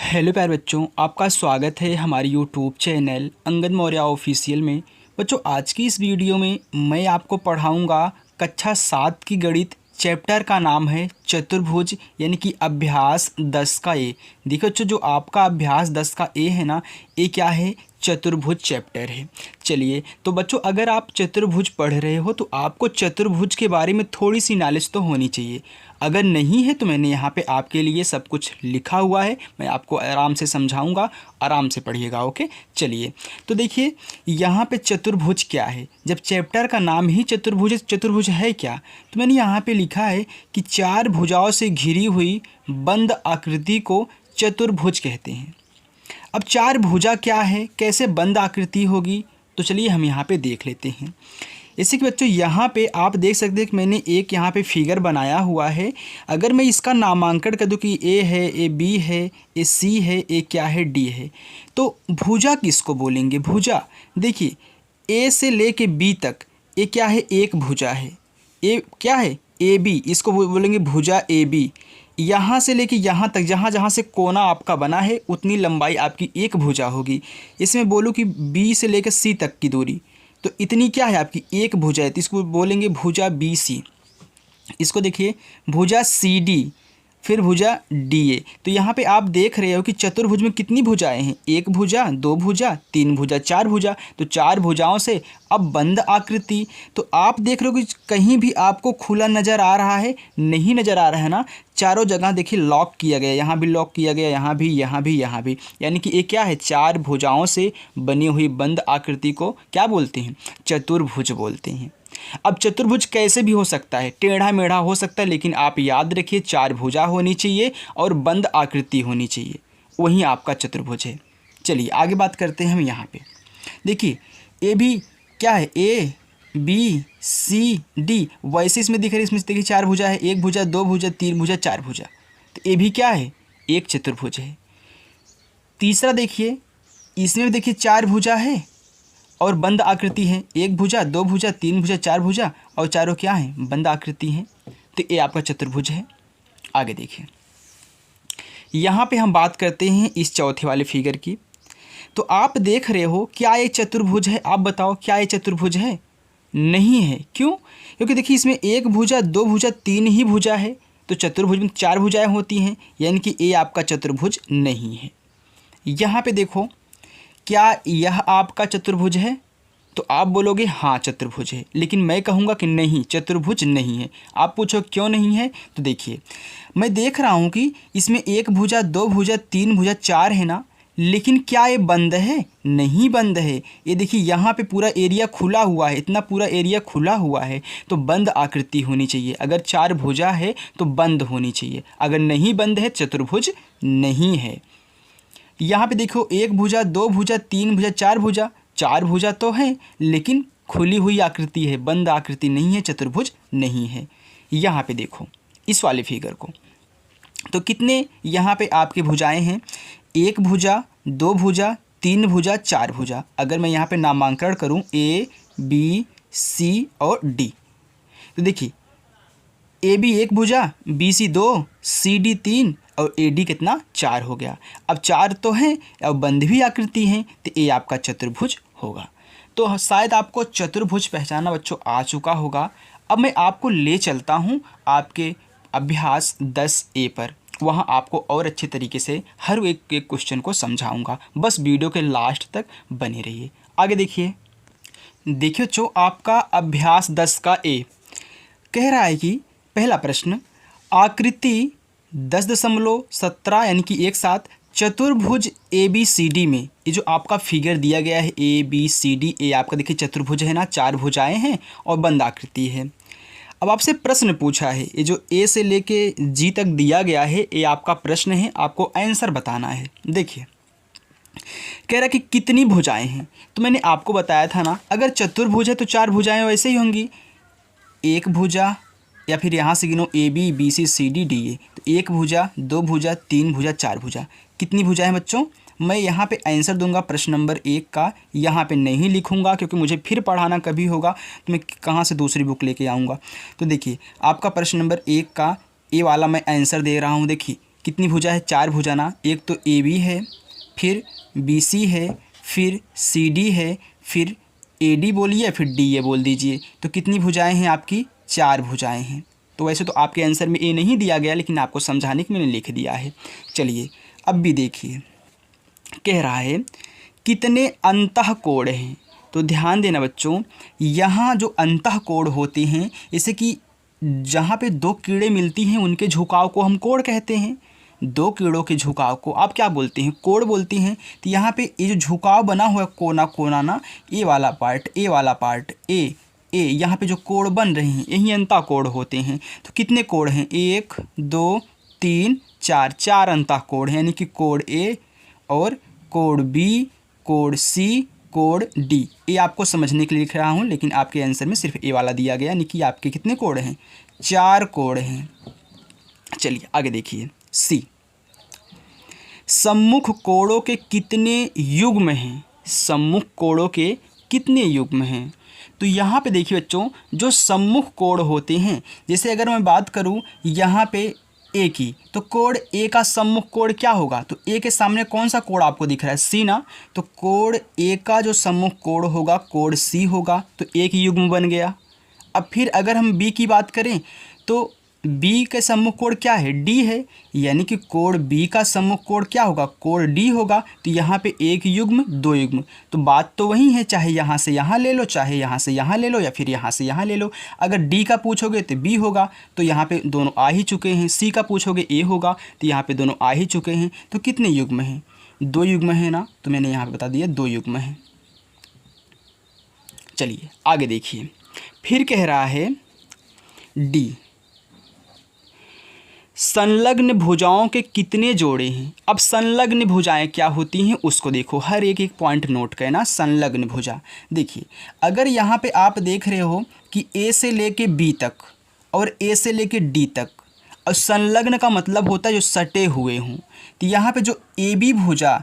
Hello प्यारे बच्चों, आपका स्वागत है हमारे YouTube channel Angad Maurya official में। बच्चों, आज की इस वीडियो में मैं आपको पढ़ाऊंगा कक्षा 7 की गणित। चैप्टर का नाम है चतुर्भुज, यानी कि अभ्यास 10 का ए। देखो बच्चों, जो आपका अभ्यास 10 का ए है ना, ये क्या है? चतुर्भुज चैप्टर है। चलिए, तो बच्चों अगर आप चतुर्भुज पढ़ रहे हो तो आपको चतुर्भुज के बारे में थोड़ी सी नॉलेज तो होनी चाहिए। अगर नहीं है तो मैंने यहाँ पे आपके लिए सब कुछ लिखा हुआ है, मैं आपको आराम से समझाऊंगा, आराम से पढ़िएगा। ओके, चलिए तो देखिए यहाँ पे चतुर्भुज क्या है। जब चैप्टर का नाम ही चतुर्भुज है, चतुर्भुज है क्या? तो मैंने यहाँ पे लिखा है कि 4 भुजाओं से घिरी हुई बंद आकृति को चतुर्भुज कहते हैं। अब 4 भुजा क्या है, कैसे बंद आकृति होगी, तो चलिए हम यहाँ पे देख लेते हैं। जैसे कि बच्चों यहाँ पे आप देख सकते हैं कि मैंने एक यहाँ पे फिगर बनाया हुआ है। अगर मैं इसका नामांकन कर दूँ कि ए है, ए बी है, ए सी है, ए क्या है, डी है, तो भुजा किसको बोलेंगे? भुजा देखिए ए से ले के बी तक ये क्या है? एक भुजा है। ए क्या है? ए बी, इसको बोलेंगे भुजा ए बी। यहाँ से लेके यहाँ तक, जहाँ जहाँ से कोना आपका बना है उतनी लंबाई आपकी एक भुजा होगी। इसमें बोलूँ कि बी से लेकर सी तक की दूरी, तो इतनी क्या है आपकी एक भुजा है, तो इसको बोलेंगे भुजा बी सी। इसको देखिए भुजा सी डी, फिर भुजा डी ए। तो यहाँ पे आप देख रहे हो कि चतुर्भुज में कितनी भुजाएं हैं? एक भुजा, दो भुजा, तीन भुजा, चार भुजा। तो 4 भुजाओं से अब बंद आकृति। तो आप देख रहे हो कि कहीं भी आपको खुला नज़र आ रहा है? नहीं नज़र आ रहा है ना। चारों जगह देखिए लॉक किया गया, यहाँ भी लॉक किया गया, यहाँ भी, यहाँ भी, यहाँ भी। यानी कि ये क्या है? 4 भुजाओं से बनी हुई बंद आकृति को क्या बोलते हैं? चतुर्भुज बोलते हैं। अब चतुर्भुज कैसे भी हो सकता है, टेढ़ा मेढ़ा हो सकता है, लेकिन आप याद रखिए 4 भुजा होनी चाहिए और बंद आकृति होनी चाहिए, वही आपका चतुर्भुज है। चलिए आगे बात करते हैं हम यहाँ पे। देखिए ए भी क्या है? ए बी सी डी, वैसे इसमें दिख रही है, इसमें देखिए 4 भुजा है, एक भुजा, दो भुजा, तीन भुजा, चार भुजा। तो ए भी क्या है? एक चतुर्भुज है। तीसरा देखिए, इसमें देखिए 4 भुजा है और बंद आकृति है, एक भुजा, दो भुजा, तीन भुजा, चार भुजा, और चारों क्या हैं? बंद आकृति हैं। तो ये आपका चतुर्भुज है। आगे देखिए, यहाँ पे हम बात करते हैं इस चौथे वाले फिगर की। तो आप देख रहे हो क्या ये चतुर्भुज है? आप बताओ क्या ये चतुर्भुज है? नहीं है। क्यों? क्योंकि देखिए इसमें एक भुजा, दो भुजा, तीन ही भुजा है। तो चतुर्भुज में 4 भुजाएँ होती हैं, यानी कि ये आपका चतुर्भुज नहीं है। यहाँ पे देखो, क्या यह आपका चतुर्भुज है? तो आप बोलोगे हाँ चतुर्भुज है, लेकिन मैं कहूँगा कि नहीं, चतुर्भुज नहीं है। आप पूछो क्यों नहीं है? तो देखिए मैं देख रहा हूँ कि इसमें एक भुजा, दो भुजा, तीन भुजा, चार है ना, लेकिन क्या ये बंद है? नहीं बंद है। ये देखिए यहाँ पे पूरा एरिया खुला हुआ है, इतना पूरा एरिया खुला हुआ है, तो बंद आकृति होनी चाहिए। अगर 4 भुजा है तो बंद होनी चाहिए, अगर नहीं बंद है चतुर्भुज नहीं है। यहाँ पे देखो एक भुजा, दो भुजा, तीन भुजा, चार भुजा। 4 भुजा तो है लेकिन खुली हुई आकृति है, बंद आकृति नहीं है, चतुर्भुज नहीं है। यहाँ पे देखो इस वाले फिगर को, तो कितने यहाँ पे आपकी भुजाएं हैं? एक भुजा, दो भुजा, तीन भुजा, चार भुजा। अगर मैं यहाँ पे नामांकन करूँ ए बी सी और डी, तो देखिए ए बी एक भुजा, बी सी 2, सी डी 3 और ए डी कितना? 4 हो गया। अब 4 तो हैं और बंद भी आकृति हैं, तो ये आपका चतुर्भुज होगा। तो शायद आपको चतुर्भुज पहचाना बच्चों आ चुका होगा। अब मैं आपको ले चलता हूँ आपके अभ्यास 10 ए पर, वहाँ आपको और अच्छे तरीके से हर एक क्वेश्चन को समझाऊँगा। बस वीडियो के लास्ट तक बने रहिए। आगे देखिए बच्चों, आपका अभ्यास 10 का ए कह रहा है कि पहला प्रश्न, आकृति 10.17 यानी कि एक साथ चतुर्भुज ए बी सी डी में, ये जो आपका फिगर दिया गया है ए बी सी डी, ए आपका देखिए चतुर्भुज है ना, 4 भुजाएं हैं और बंद आकृति है। अब आपसे प्रश्न पूछा है, ये जो ए से लेके जी तक दिया गया है, ये आपका प्रश्न है, आपको आंसर बताना है। देखिए कह रहा है कि कितनी भुजाएं हैं। तो मैंने आपको बताया था ना, अगर चतुर्भुज है तो 4 भुजाएं वैसे ही होंगी। एक भुजा, या फिर यहाँ से गिनो A B B C C D D A, तो एक भुजा, दो भुजा, तीन भुजा, चार भुजा। कितनी भुजाएं बच्चों? मैं यहाँ पे आंसर दूंगा प्रश्न नंबर 1 का, यहाँ पे नहीं लिखूंगा क्योंकि मुझे फिर पढ़ाना कभी होगा तो मैं कहाँ से दूसरी बुक लेके आऊँगा। तो देखिए आपका प्रश्न नंबर 1 का ए वाला मैं आंसर दे रहा हूँ। देखिए कितनी भुजा है, 4 भुजा ना। एक तो ए बी है, फिर बी सी है, फिर सी डी है, फिर ए डी बोलिए, फिर डी ए बोल दीजिए। तो कितनी भुजाएं हैं आपकी, 4 भुजाएं हैं। तो वैसे तो आपके आंसर में ए नहीं दिया गया, लेकिन आपको समझाने के लिए मैंने लिख दिया है। चलिए अब भी देखिए, कह रहा है कितने अंतःकोण हैं। तो ध्यान देना बच्चों, यहाँ जो अंतःकोण होते हैं, जैसे कि जहाँ पे दो कीड़े मिलती हैं उनके झुकाव को हम कोण कहते हैं। दो कीड़ों के झुकाव को आप क्या बोलते हैं, कोण बोलते हैं। तो यहाँ पे ये जो झुकाव बना हुआ है कोना कोना ना, ए वाला पार्ट, ए वाला पार्ट, ए यहाँ पे जो कोण बन रहे हैं यही अंतःकोण होते हैं। तो कितने कोण हैं, 1 2 3 4, 4 अंतःकोण हैं, यानी कि कोण ए और कोण बी, कोण सी, कोण डी। ये आपको समझने के लिए लिख रहा हूँ, लेकिन आपके आंसर में सिर्फ ए वाला दिया गया, यानी कि आपके कितने कोण हैं, 4 कोण हैं। चलिए आगे देखिए, सी सम्मुख कोणों के कितने युग्म हैं। सम्मुख कोणों के कितने युग्म हैं। तो यहाँ पे देखिए बच्चों, जो सम्मुख कोण होते हैं, जैसे अगर मैं बात करूँ यहाँ पे ए की, तो कोण ए का सम्मुख कोण क्या होगा। तो ए के सामने कौन सा कोण आपको दिख रहा है, सी ना। तो कोण ए का जो सम्मुख कोण होगा कोण सी होगा, तो एक युग्म बन गया। अब फिर अगर हम बी की बात करें, तो बी के सम्मुख कोण क्या है, डी है, यानी कि कोण बी का सम्मुख कोण क्या होगा, कोण डी होगा। तो यहाँ पे एक युग्म, दो युग्म, तो बात तो वही है, चाहे यहाँ से यहाँ ले लो, चाहे यहाँ से यहाँ ले लो, या फिर यहाँ से यहाँ ले लो। अगर डी का पूछोगे तो बी होगा, तो यहाँ पे दोनों आ ही चुके हैं। सी का पूछोगे ए होगा, तो यहाँ पे दोनों आ ही चुके हैं। तो कितने युग्म हैं, 2 युग्म है ना। तो मैंने यहाँ पे बता दिया 2 युग्म हैं। चलिए आगे देखिए, फिर कह रहा है डी संलग्न भुजाओं के कितने जोड़े हैं। अब संलग्न भुजाएं क्या होती हैं उसको देखो, हर एक पॉइंट नोट करना। संलग्न भुजा देखिए, अगर यहाँ पे आप देख रहे हो कि ए से लेके बी तक और ए से लेके डी तक, और संलग्न का मतलब होता है जो सटे हुए हों। तो यहाँ पे जो ए बी भुजा,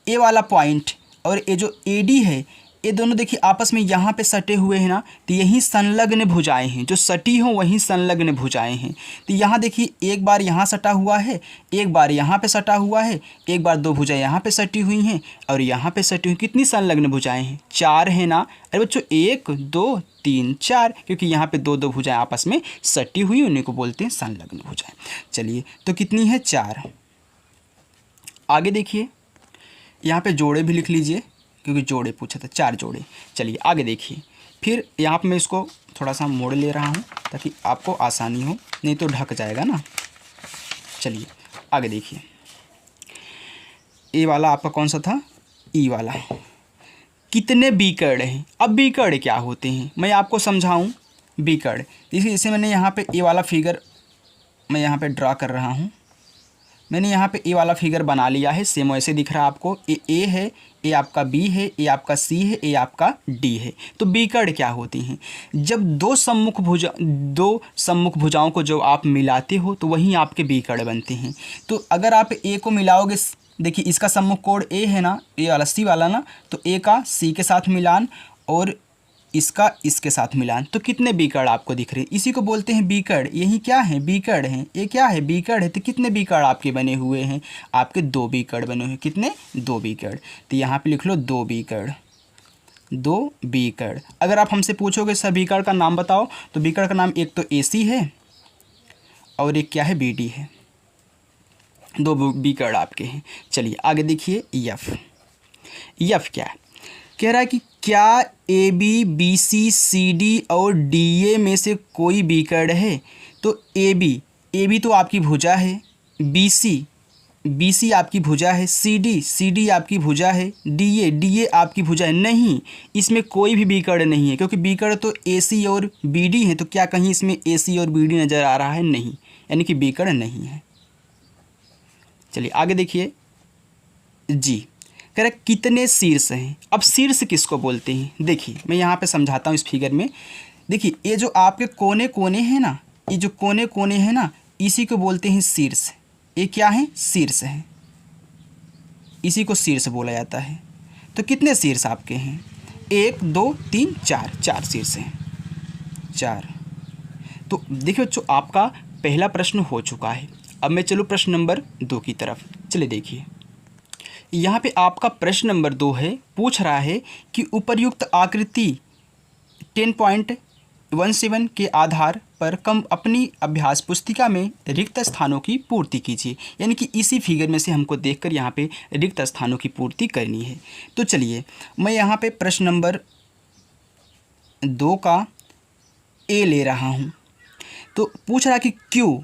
ए वाला पॉइंट, और ये जो ए डी है, ये दोनों देखिए आपस में यहाँ पे सटे हुए हैं ना। तो यही संलग्न भुजाएं हैं, जो सटी हों वही संलग्न भुजाएं हैं। तो यहाँ देखिए, एक बार यहाँ सटा हुआ है, एक बार यहाँ पे सटा हुआ है, एक बार 2 भुजाएं यहाँ पे सटी हुई हैं और यहाँ पे सटी हुई। कितनी संलग्न भुजाएं हैं, 4 है ना। अरे बच्चों 1 2 3 4, क्योंकि यहाँ पे 2 भुजाएं आपस में सटी हुई, उन्हीं को बोलते हैं संलग्न भुजाएं। चलिए, तो कितनी है, 4। आगे देखिए, यहाँ पे जोड़े भी लिख लीजिए, क्योंकि जोड़े पूछा था, 4 जोड़े। चलिए आगे देखिए, फिर यहाँ पे मैं इसको थोड़ा सा मोड़ ले रहा हूँ ताकि आपको आसानी हो, नहीं तो ढक जाएगा ना। चलिए आगे देखिए, ए वाला आपका कौन सा था, ई वाला। कितने बीकर्ण हैं। अब बीकर्ण क्या होते हैं मैं आपको समझाऊँ। बीकर्ण जैसे मैंने यहाँ पे ए वाला फिगर मैं यहाँ पे ड्रा कर रहा हूँ। मैंने यहाँ पे ए वाला फिगर बना लिया है, सेम वैसे दिख रहा है आपको। ए है, ए आपका बी है, ए आपका सी है, ए आपका डी है। तो बीकर्ण क्या होती हैं, जब दो सम्मुख भुजाओं को जो आप मिलाते हो तो वहीं आपके बीकर्ण बनते हैं। तो अगर आप ए को मिलाओगे, देखिए इसका सम्मुख कोण ए है ना, ए वाला सी वाला ना, तो ए का सी के साथ मिलान और इसका इसके साथ मिलान, तो कितने बीकर्ण आपको दिख रहे हैं। इसी को बोलते हैं बीकर्ण। यही क्या है, बीकर्ण हैं। ये क्या है, बीकर्ण है। तो कितने बीकर्ण आपके बने हुए हैं, आपके 2 बीकर्ण बने हुए हैं। कितने, 2 बीकर्ण। तो यहाँ पे लिख लो 2 बीकर्ण, 2 बीकर्ण। अगर आप हमसे पूछोगे सर बीकर्ण का नाम बताओ, तो बीकर्ण का नाम एक तो AC है और एक क्या है, BD है। 2 बीकर्ण आपके हैं। चलिए आगे देखिए, यफ क्या है, कह रहा है कि क्या AB BC CD और DA में से कोई बीकर्ण है। तो AB तो आपकी भुजा है, BC आपकी भुजा है, CD आपकी भुजा है, DA आपकी भुजा है। नहीं, इसमें कोई भी बीकर्ण नहीं है, क्योंकि बीकर्ण तो AC और BD है। तो क्या कहीं इसमें AC और BD नज़र आ रहा है, नहीं, यानी कि बीकर्ण नहीं है। चलिए आगे देखिए, जी कह रहा कितने शीर्ष हैं। अब शीर्ष किसको बोलते हैं, देखिए मैं यहाँ पे समझाता हूँ इस फिगर में। देखिए ये जो आपके कोने कोने हैं ना, ये जो कोने कोने हैं ना, इसी को बोलते हैं शीर्ष। ये क्या है, शीर्ष है, इसी को शीर्ष बोला जाता है। तो कितने शीर्ष आपके हैं, 1 2 3 4, 4 शीर्ष हैं, 4। तो देखिए बच्चों, आपका पहला प्रश्न हो चुका है। अब मैं चलूँ प्रश्न नंबर 2 की तरफ। चलिए देखिए, यहाँ पे आपका प्रश्न नंबर 2 है, पूछ रहा है कि उपर्युक्त आकृति 10.17 के आधार पर कम अपनी अभ्यास पुस्तिका में रिक्त स्थानों की पूर्ति कीजिए। यानी कि इसी फिगर में से हमको देखकर यहाँ पे रिक्त स्थानों की पूर्ति करनी है। तो चलिए मैं यहाँ पे प्रश्न नंबर 2 का ए ले रहा हूँ। तो पूछ रहा कि क्यू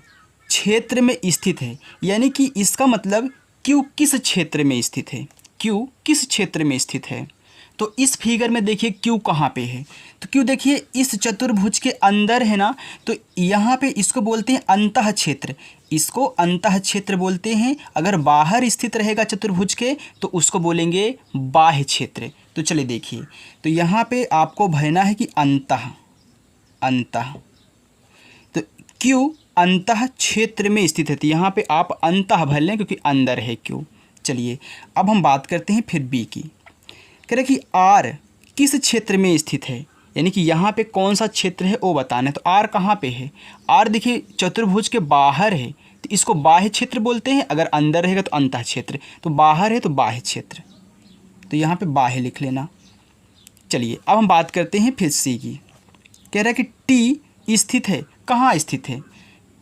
क्षेत्र में स्थित है, यानी कि इसका मतलब क्यू किस क्षेत्र में स्थित है, क्यू किस क्षेत्र में स्थित है। तो इस फिगर में देखिए क्यू कहाँ पे है, तो क्यू देखिए इस चतुर्भुज के अंदर है ना, तो यहाँ पे इसको बोलते हैं अंतः क्षेत्र, इसको अंतः क्षेत्र बोलते हैं। अगर बाहर स्थित रहेगा चतुर्भुज के तो उसको बोलेंगे बाह्य क्षेत्र। तो चलिए देखिए, तो यहाँ पे आपको भरना है कि अंतः, तो क्यू अंतः क्षेत्र में स्थित है, तो यहाँ पे आप अंतः भर लें क्योंकि अंदर है क्यू। चलिए अब हम बात करते हैं फिर बी की। कह रहे कि आर किस क्षेत्र में स्थित है, यानी कि यहाँ पे कौन सा क्षेत्र है वो बताना है। तो आर कहाँ पे है, आर देखिए चतुर्भुज के बाहर है, तो इसको बाह्य क्षेत्र बोलते हैं। अगर अंदर रहेगा तो अंतः क्षेत्र, तो बाहर है तो बाह्य क्षेत्र, तो यहाँ पे बाह्य लिख लेना। चलिए अब हम बात करते हैं फिर सी की। कह रहा है कि टी स्थित है, कहाँ स्थित है,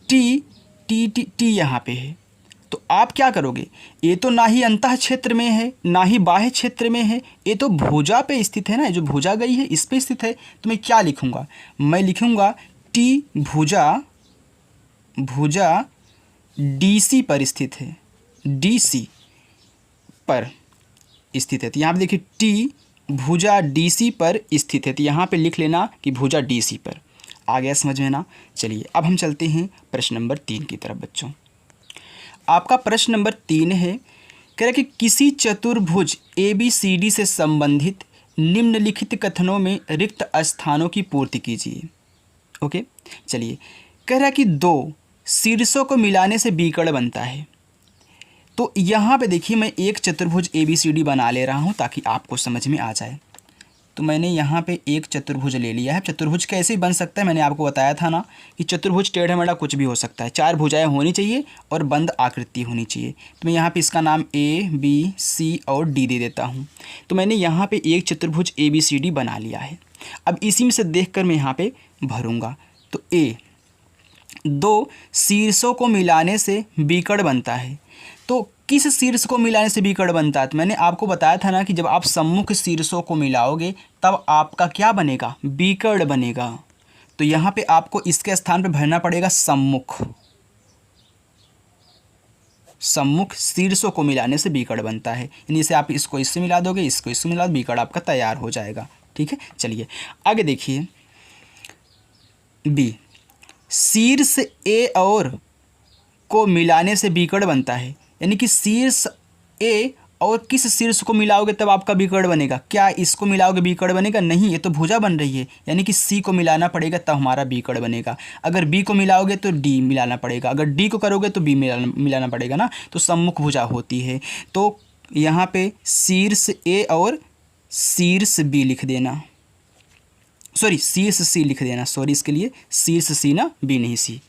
टी टी टी टी यहाँ पे है। तो आप क्या करोगे, ये तो ना ही अंतः क्षेत्र में है ना ही बाह्य क्षेत्र में है, ये तो भुजा पे स्थित है ना, जो भुजा गई है इस पे स्थित है। तो मैं क्या लिखूँगा, मैं लिखूँगा टी भुजा डीसी पर स्थित है, डीसी पर स्थित है। तो यहाँ पे देखिए टी भुजा डीसी पर स्थित है, तो यहाँ पे लिख लेना कि भुजा डीसी पर। आ गया समझ में ना। चलिए अब हम चलते हैं प्रश्न नंबर 3 की तरफ। बच्चों आपका प्रश्न नंबर 3 है, कह रहा कि किसी चतुर्भुज ABCD से संबंधित निम्नलिखित कथनों में रिक्त स्थानों की पूर्ति कीजिए। ओके, चलिए कह रहा कि 2 शीर्षों को मिलाने से बीकड़ बनता है। तो यहाँ पे देखिए मैं एक चतुर्भुज ABCD बना ले रहा हूँ ताकि आपको समझ में आ जाए। तो मैंने यहाँ पे एक चतुर्भुज ले लिया है। चतुर्भुज कैसे बन सकता है, मैंने आपको बताया था ना कि चतुर्भुज टेढ़ा मेढ़ा कुछ भी हो सकता है, 4 भुजाएं होनी चाहिए और बंद आकृति होनी चाहिए। तो मैं यहाँ पे इसका नाम A, B, C और D दे देता हूँ। तो मैंने यहाँ पे एक चतुर्भुज ABCD बना लिया है। अब इसी में से देखकर मैं यहाँ पे भरूँगा। तो A 2 शीर्षों को मिलाने से बीकड़ बनता है। तो किस शीर्ष को मिलाने से बीकड़ बनता है, तो मैंने आपको बताया था ना कि जब आप सम्मुख शीर्षों को मिलाओगे तब आपका क्या बनेगा, बीकड़ बनेगा। तो यहाँ पे आपको इसके स्थान पे भरना पड़ेगा सम्मुख, सम्मुख शीर्षों को मिलाने से बीकड़ बनता है। यानी से आप इसको इससे मिला दोगे, इसको इससे मिला दो, बीकड़ आपका तैयार हो जाएगा। ठीक है, चलिए आगे देखिए। बी शीर्ष ए और को मिलाने से बीकड़ बनता है, यानी कि शीर्ष ए और किस शीर्ष को मिलाओगे तब आपका बीकड़ बनेगा। क्या इसको मिलाओगे बीकड़ बनेगा, नहीं, ये तो भुजा बन रही है, यानी कि सी को मिलाना पड़ेगा तब हमारा बीकड़ बनेगा। अगर बी को मिलाओगे तो डी मिलाना पड़ेगा, अगर डी को करोगे तो बी मिलाना पड़ेगा ना। तो सम्मुख भुजा होती है। तो यहाँ पे शीर्ष ए और शीर्ष बी लिख देना, सॉरी शीर्ष सी लिख देना, सॉरी इसके लिए शीर्ष सी ना, बी नहीं सी।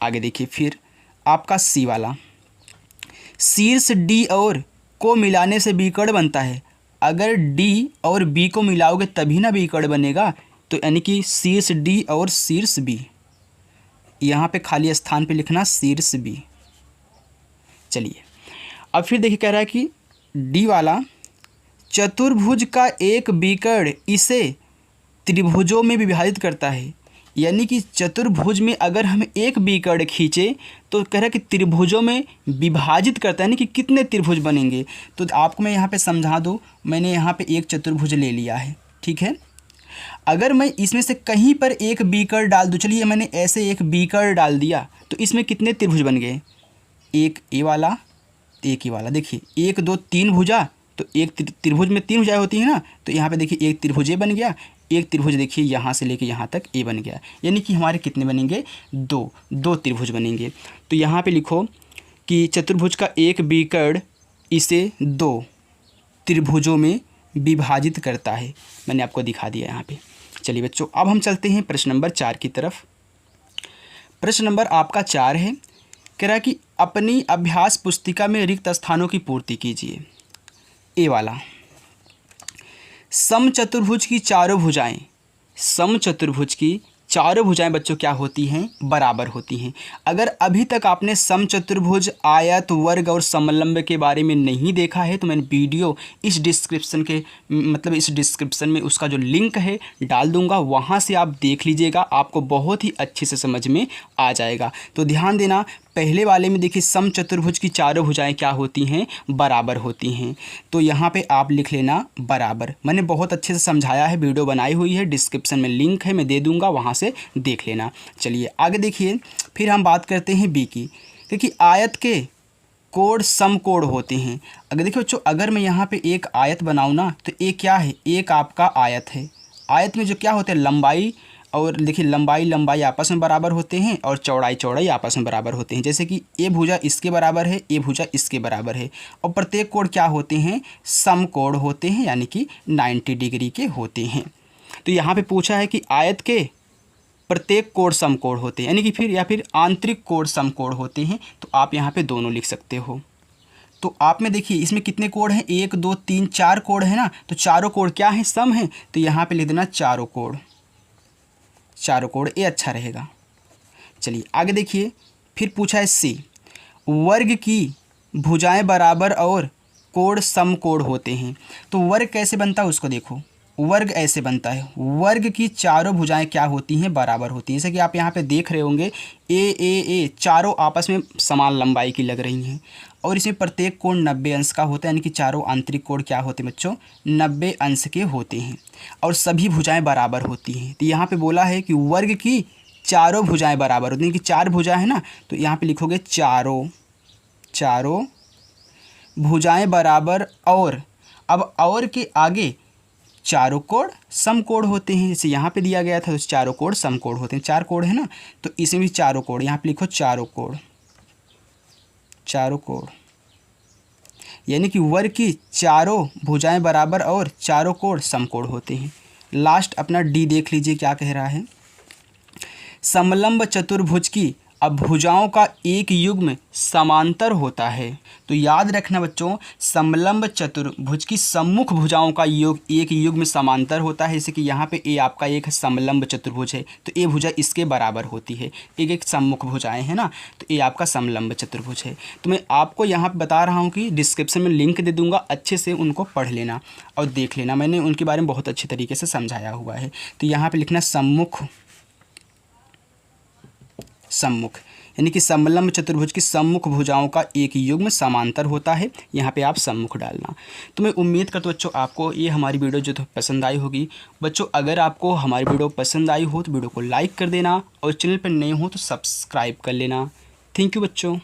आगे देखिए फिर आपका सी वाला, शीर्ष डी और को मिलाने से बीकड़ बनता है। अगर डी और बी को मिलाओगे तभी ना बीकड़ बनेगा। तो यानी कि शीर्ष डी और शीर्ष बी, यहाँ पे खाली स्थान पे लिखना शीर्ष बी। चलिए अब फिर देखिए कह रहा है कि डी वाला, चतुर्भुज का एक बीकड़ इसे त्रिभुजों में विभाजित करता है। यानी कि चतुर्भुज में अगर हम एक बीकड़ खींचे तो कह रहा है कि त्रिभुजों में विभाजित करता है, यानी कि कितने त्रिभुज बनेंगे। तो आपको मैं यहाँ पे समझा दूँ, मैंने यहाँ पे एक चतुर्भुज ले लिया है, ठीक है। अगर मैं इसमें से कहीं पर एक बीकड़ डाल दूँ, चलिए मैंने ऐसे एक बीकड़ डाल दिया तो इसमें कितने त्रिभुज बन गए, एक ए वाला, एक ई वाला। देखिए 1 2 3 भुजा, तो एक त्रिभुज में 3 भुजाएं होती हैं ना। तो यहाँ पे देखिए एक त्रिभुज ए बन गया, एक त्रिभुज देखिए यहाँ से लेके यहाँ तक ए बन गया। यानी कि हमारे कितने बनेंगे, 2 त्रिभुज बनेंगे। तो यहाँ पे लिखो कि चतुर्भुज का एक बीकड़ इसे 2 त्रिभुजों में विभाजित करता है। मैंने आपको दिखा दिया यहाँ पे। चलिए बच्चों अब हम चलते हैं प्रश्न नंबर 4 की तरफ। प्रश्न नंबर आपका 4 है, कह रहा है कि अपनी अभ्यास पुस्तिका में रिक्त स्थानों की पूर्ति कीजिए। ए वाला, समचतुर्भुज की चारों भुजाएं, समचतुर्भुज की चारों भुजाएं बच्चों क्या होती हैं, बराबर होती हैं। अगर अभी तक आपने समचतुर्भुज, आयत, वर्ग और समलंब के बारे में नहीं देखा है तो मैंने वीडियो इस डिस्क्रिप्शन के इस डिस्क्रिप्शन में उसका जो लिंक है डाल दूंगा, वहां से आप देख लीजिएगा, आपको बहुत ही अच्छे से समझ में आ जाएगा। तो ध्यान देना, पहले वाले में देखिए समचतुर्भुज की चारों भुजाएं क्या होती हैं, बराबर होती हैं। तो यहाँ पे आप लिख लेना बराबर। मैंने बहुत अच्छे से समझाया है, वीडियो बनाई हुई है, डिस्क्रिप्शन में लिंक है, मैं दे दूंगा, वहाँ से देख लेना। चलिए आगे देखिए, फिर हम बात करते हैं बी की। देखिए आयत के कोण समकोण होते हैं। अगर देखिए बच्चों, अगर मैं यहाँ पे एक आयत बनाऊँ ना तो एक क्या है, एक आपका आयत है। आयत में जो क्या होते हैं, लंबाई और देखिए लंबाई आपस में बराबर होते हैं और चौड़ाई आपस में बराबर होते हैं। जैसे कि ए भुजा इसके बराबर है, ए भुजा इसके बराबर है। और प्रत्येक कोण क्या होते हैं, समकोण होते हैं, यानी कि 90 डिग्री के होते हैं। तो यहाँ पे पूछा है कि आयत के प्रत्येक कोण समकोण होते हैं, यानी कि फिर आंतरिक कोण समकोण होते हैं। तो आप यहाँ पे दोनों लिख सकते हो। तो आप में देखिए इसमें कितने कोण हैं, 1 2 3 4 कोण है ना, तो चारों कोण क्या हैं, सम हैं। तो यहाँ पे लिख देना चारों कोण, ये अच्छा रहेगा। चलिए आगे देखिए, फिर पूछा है सी, वर्ग की भुजाएं बराबर और कोण समकोण होते हैं। तो वर्ग कैसे बनता है उसको देखो, वर्ग ऐसे बनता है, वर्ग की चारों भुजाएं क्या होती हैं, बराबर होती हैं। जैसे कि आप यहाँ पे देख रहे होंगे ए चारों आपस में समान लंबाई की लग रही हैं और इसमें प्रत्येक कोण 90 अंश का होता है, यानी कि चारों आंतरिक कोण क्या होते हैं बच्चों, 90 अंश के होते हैं और सभी भुजाएं बराबर होती हैं। तो यहाँ पे बोला है कि वर्ग की चारों भुजाएं बराबर होती हैं, कि 4 भुजाएं हैं ना, तो यहाँ पे लिखोगे चारों भुजाएं बराबर और, अब और के आगे चारों कोण समकोण होते हैं। जैसे यहाँ पे दिया गया था तो चारों कोण समकोण होते हैं, 4 कोण है ना, तो इसमें भी चारों कोण, यहाँ पे लिखो चारों कोण, यानी कि वर्ग की चारों भुजाएं बराबर और चारों कोण समकोण होते हैं। लास्ट अपना डी देख लीजिए क्या कह रहा है, समलंब चतुर्भुज की अब भुजाओं का एक युग्म समांतर होता है। तो याद रखना बच्चों, समलंब चतुर्भुज की सम्मुख भुजाओं का योग एक युग्म समांतर होता है। जैसे कि यहाँ पे ए आपका एक समलंब चतुर्भुज है तो ए भुजा इसके बराबर होती है, एक सम्मुख भुजाएं है ना, तो ए आपका समलंब चतुर्भुज है। तो मैं आपको यहाँ पे बता रहा हूँ कि डिस्क्रिप्शन में लिंक दे दूँगा, अच्छे से उनको पढ़ लेना और देख लेना, मैंने उनके बारे में बहुत अच्छे तरीके से समझाया हुआ है। तो यहाँ पर लिखना सम्मुख, यानी कि समलंब चतुर्भुज की सम्मुख भुजाओं का एक युग्म समांतर होता है, यहाँ पे आप सम्मुख डालना। तो मैं उम्मीद करता हूँ बच्चों आपको ये हमारी वीडियो जो पसंद आई होगी। बच्चों अगर आपको हमारी वीडियो पसंद आई हो तो वीडियो को लाइक कर देना और चैनल पर नए हो तो सब्सक्राइब कर लेना। थैंक यू बच्चों।